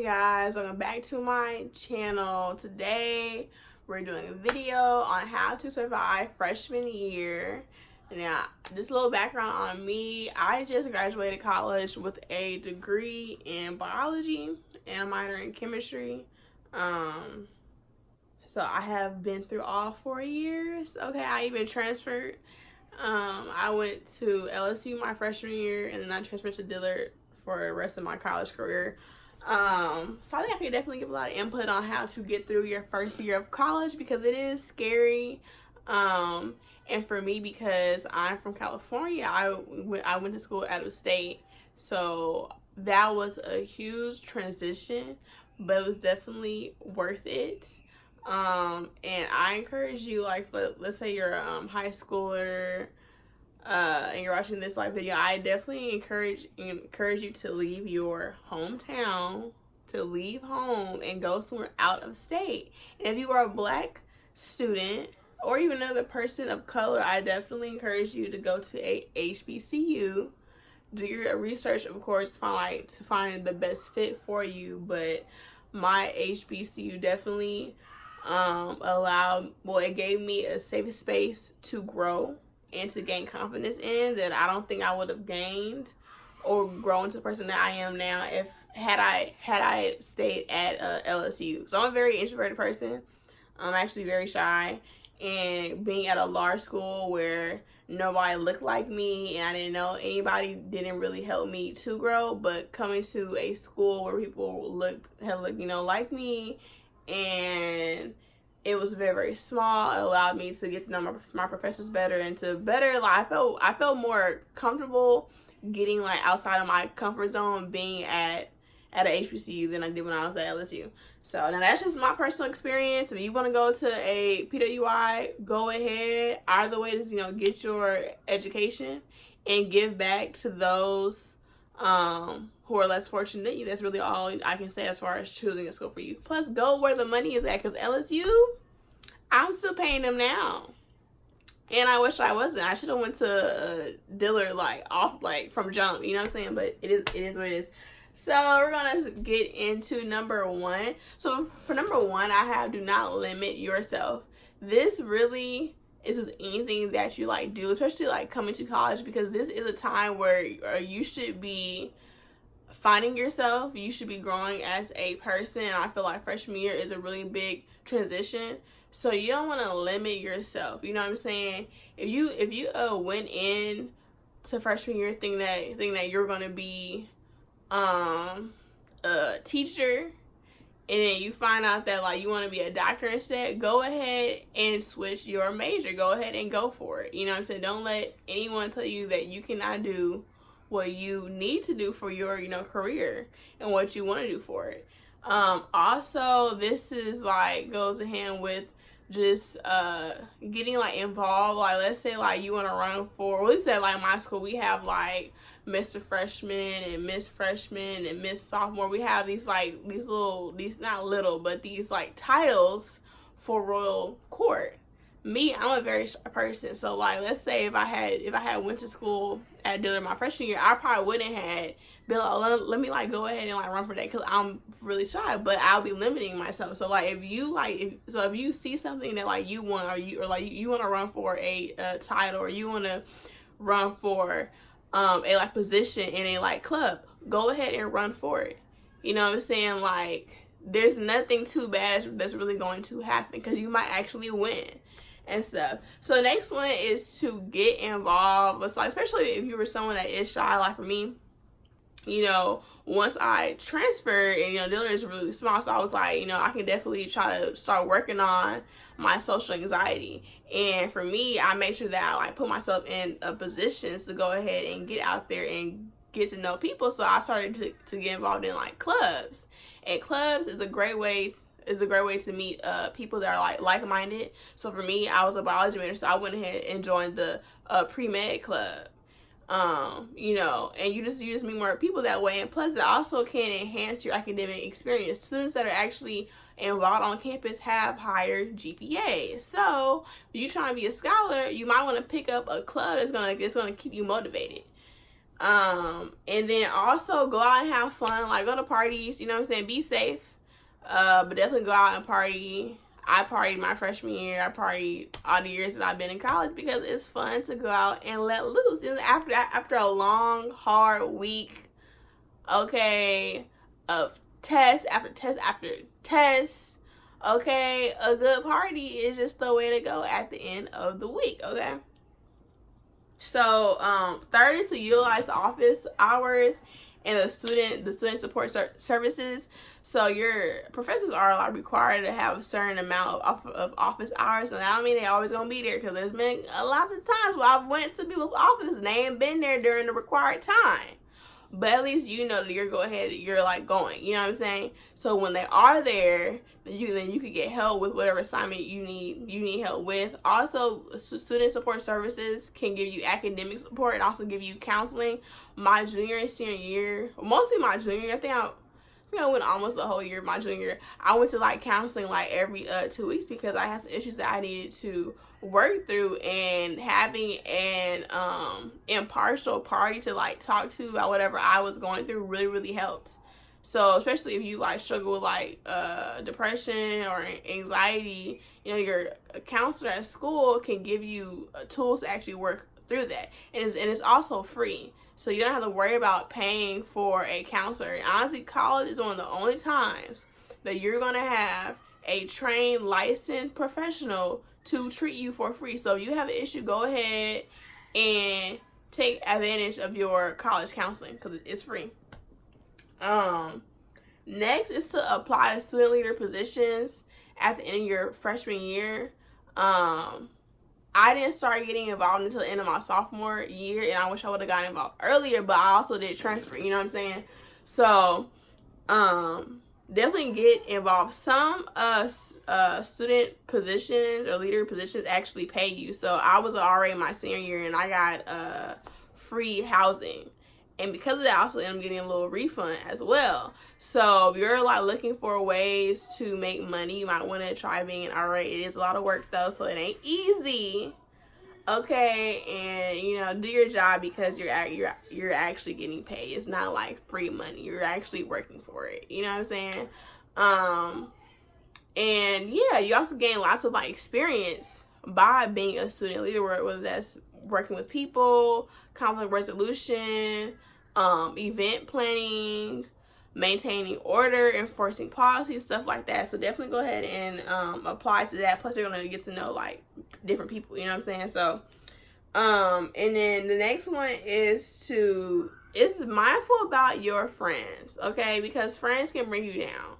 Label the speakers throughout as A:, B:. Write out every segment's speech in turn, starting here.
A: Hey guys, welcome back to my channel. Today we're doing a video on how to survive freshman year. Now, just a little background on me. I just graduated college with a degree in biology and a minor in chemistry. So I have been through all 4 years. Okay, I even transferred. I went to LSU my freshman year, and then I transferred to Dillard for the rest of my college career. So I think I can definitely give a lot of input on how to get through your first year of college, because it is scary. And for me, because I'm from California, I went to school out of state, so that was a huge transition, but it was definitely worth it. And I encourage you, like, let's say you're a high schooler, and you're watching this video, I definitely encourage you to leave your hometown, to leave home and go somewhere out of state. And if you are a black student or even another person of color, I definitely encourage you to go to a HBCU. Do your research, of course, to find the best fit for you. But my HBCU definitely it gave me a safe space to grow and to gain confidence in that I don't think I would have gained or grown to the person that I am now had I stayed at LSU. So I'm a very introverted person. I'm actually very shy, and being at a large school where nobody looked like me and I didn't know anybody didn't really help me to grow. But coming to a school where people looked like me, and it was very, very small, it allowed me to get to know my professors better and to better, like, I felt more comfortable getting, like, outside of my comfort zone being at a HBCU than I did when I was at LSU. So now that's just my personal experience. If you want to go to a PWI, go ahead. Either way is, get your education and give back to those who are less fortunate than you. That's really all I can say as far as choosing a school for you. Plus, go where the money is at, because LSU, I'm still paying them now, and I wish I wasn't. I should have went to Dillard from jump. You know what I'm saying? But it is what it is. So we're gonna get into number one. So for number one, I have do not limit yourself. This really is with anything that you do, especially coming to college, because this is a time where you should be finding yourself. You should be growing as a person. I feel like freshman year is a really big transition, so you don't want to limit yourself. You know what I'm saying? If you went in to freshman year thinking that you're gonna be a teacher, and then you find out that you want to be a doctor instead, go ahead and switch your major. Go ahead and go for it. You know what I'm saying? Don't let anyone tell you that you cannot do what you need to do for your career and what you want to do for it. Also, this is goes hand with just getting involved. Let's say you want to run for, well, at least at my school we have Mr. Freshman and Miss Freshman and Miss Sophomore. We have these not little, but these titles for Royal Court. Me, I'm a very shy person, so let's say if I had went to school at Dillard my freshman year, I probably wouldn't have been let me go ahead and run for that, because I'm really shy. But I'll be limiting myself. So if you see something that you want, or you want to run for a title, or you want to run for a position in a club, go ahead and run for it. You know what I'm saying? There's nothing too bad that's really going to happen, because you might actually win and stuff. So the next one is to get involved with, especially if you were someone that is shy. For me, once I transferred, and Dillard is really small, so I was I can definitely try to start working on my social anxiety. And for me, I made sure that I put myself in positions to go ahead and get out there and get to know people. So I started to get involved in clubs, and clubs is a great way to meet people that are like-minded. So for me, I was a biology major, so I went ahead and joined the pre-med club. And you just meet more people that way, and plus it also can enhance your academic experience. Students that are actually involved on campus have higher GPAs. So if you're trying to be a scholar, you might want to pick up a club that's gonna keep you motivated. And then also go out and have fun, like go to parties, you know what I'm saying? Be safe. But definitely go out and party. I partied my freshman year. I partied all the years that I've been in college because it's fun to go out and let loose. And after a long, hard week, okay, of test after test after test, okay, a good party is just the way to go at the end of the week, okay? So, third is to utilize office hours and the student support services. So your professors are like required to have a certain amount of office hours. So that don't mean they always gonna be there, because there's been a lot of times where I've went to people's office and they ain't been there during the required time. But at least you know that you're like going, you know what I'm saying? So when they are there, then you can get help with whatever assignment you need help with. Also, student support services can give you academic support and also give you counseling. My junior and senior year, mostly my junior year, I think I went almost the whole year of my junior year. I went to like counseling like every 2 weeks because I had the issues that I needed to work through, and having an impartial party to like talk to about whatever I was going through really helps. So especially if you like struggle with like depression or anxiety, you know, your counselor at school can give you tools to actually work through that. And it's also free, so you don't have to worry about paying for a counselor. And honestly, college is one of the only times that you're gonna have a trained, licensed professional to treat you for free. So if you have an issue, go ahead and take advantage of your college counseling because it's free. Next is to apply to student leader positions at the end of your freshman year. I didn't start getting involved until the end of my sophomore year, and I wish I would have gotten involved earlier, but I also did transfer, you know what I'm saying? So, definitely get involved. Some student positions or leader positions actually pay you. So I was already my senior year and I got free housing, and because of that I also ended up getting a little refund as well. So if you're like looking for ways to make money, you might want to try being an RA. It is a lot of work though, so it ain't easy, okay? And you know, do your job because you're actually getting paid. It's not like free money. You're actually working for it, you know what I'm saying? And yeah, you also gain lots of like experience by being a student leader, whether that's working with people, conflict resolution, event planning, maintaining order, enforcing policy, stuff like that. So definitely go ahead and apply to that. Plus you're gonna get to know like different people, you know what I'm saying? So and then the next one is mindful about your friends, okay? Because friends can bring you down,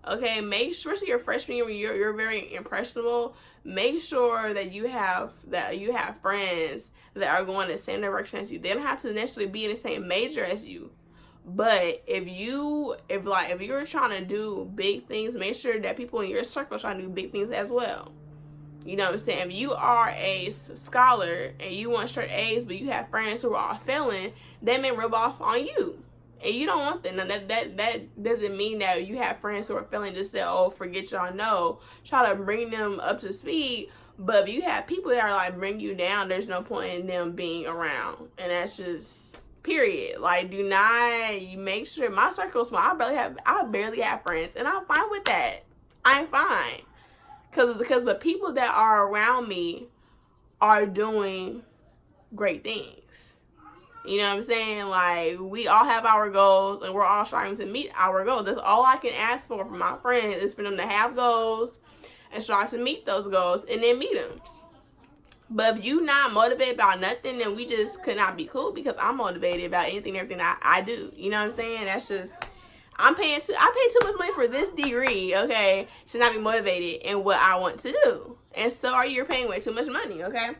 A: okay? Make sure, especially your freshman year when you're very impressionable, make sure that you have friends that are going in the same direction as you. They don't have to necessarily be in the same major as you, but if you're trying to do big things, make sure that people in your circle are trying to do big things as well. You know what I'm saying? If you are a scholar and you want straight A's, but you have friends who are all failing, that may rub off on you, and you don't want that. Now that doesn't mean that you have friends who are failing just say, oh, forget y'all. No, try to bring them up to speed. But if you have people that are like bring you down, there's no point in them being around, and that's just period. Like, do not, you make sure my circle is small. I barely have friends, and I'm fine with that. I'm fine, because the people that are around me are doing great things. You know what I'm saying? Like, we all have our goals, and we're all trying to meet our goals. That's all I can ask for from my friends, is for them to have goals and strive to meet those goals, and then meet them. But if you not motivated about nothing, then we just could not be cool, because I'm motivated about anything and everything I do. You know what I'm saying? That's just, I pay too much money for this degree, okay, to not be motivated in what I want to do. And so are you. You're paying way too much money, okay?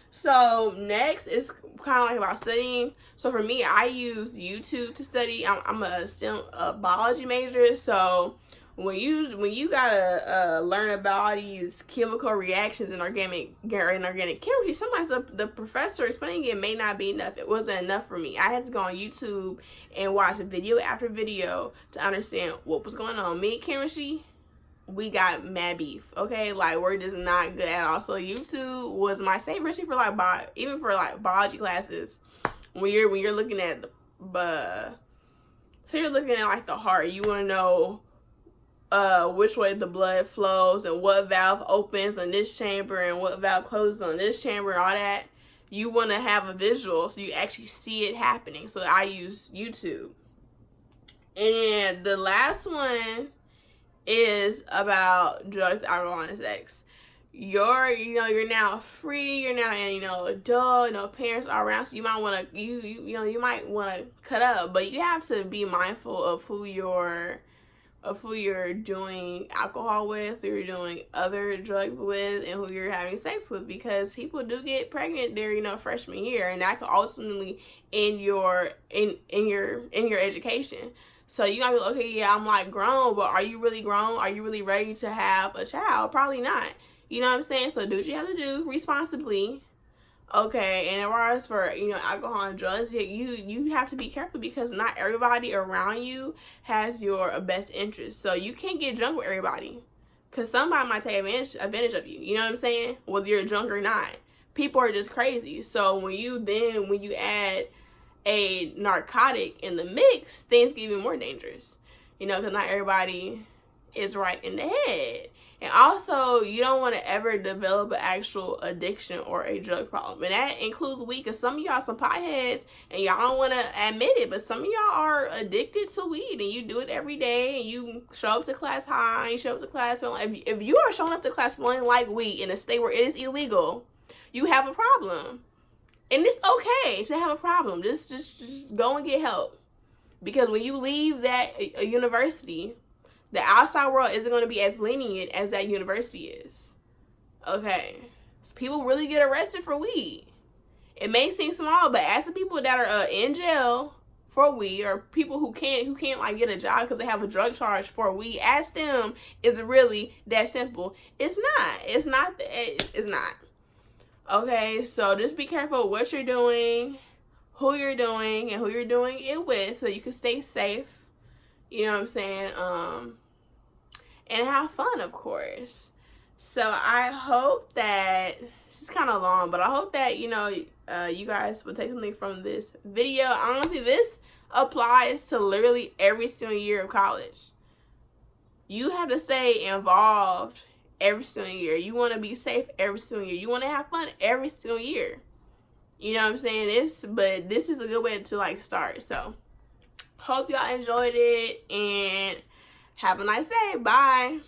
A: So next is kind of like about studying. So for me, I use YouTube to study. I'm a biology major, so when you gotta learn about these chemical reactions in organic chemistry, sometimes the professor explaining it may not be enough. It wasn't enough for me. I had to go on YouTube and watch video after video to understand what was going on. Me and chemistry, we got mad beef, okay? Like, we're just not good at all. So YouTube was my savior for like even for like biology classes. when you're looking at so you're looking at like the heart. You want to know which way the blood flows and what valve opens in this chamber and what valve closes on this chamber, all that. You want to have a visual so you actually see it happening. So I use YouTube. And the last one is about drugs, alcohol, and sex. You're now free. You're now adult. Parents are around, so you might want to you might want to cut up, but you have to be mindful of who you're doing alcohol with, who you're doing other drugs with, and who you're having sex with, because people do get pregnant their freshman year, and that could ultimately end your education. So you gotta be like, okay, yeah, I'm like grown, but are you really grown? Are you really ready to have a child? Probably not. You know what I'm saying? So do what you have to do responsibly. Okay, and as far as for alcohol and drugs, you have to be careful, because not everybody around you has your best interest. So you can't get drunk with everybody, because somebody might take advantage of you. You know what I'm saying? Whether you're drunk or not, people are just crazy. So when you add a narcotic in the mix, things get even more dangerous. Because not everybody is right in the head. And also, you don't want to ever develop an actual addiction or a drug problem. And that includes weed, because some of y'all some potheads and y'all don't want to admit it, but some of y'all are addicted to weed and you do it every day, and you show up to class high, and you show up to class feeling. If you are showing up to class feeling like weed in a state where it is illegal, you have a problem. And it's okay to have a problem. Just go and get help. Because when you leave that a university, the outside world isn't going to be as lenient as that university is. Okay. So people really get arrested for weed. It may seem small, but ask the people that are in jail for weed, or people who can't like get a job because they have a drug charge for weed, ask them, is it really that simple? It's not. It's not. Okay, so just be careful what you're doing, who you're doing, and who you're doing it with, so you can stay safe. You know what I'm saying? And have fun, of course. So I hope that, this is kind of long, but I hope that, you guys will take something from this video. Honestly, this applies to literally every single year of college. You have to stay involved every single year. You want to be safe every single year. You want to have fun every single year. You know what I'm saying? But this is a good way to start. So hope y'all enjoyed it, and have a nice day. Bye.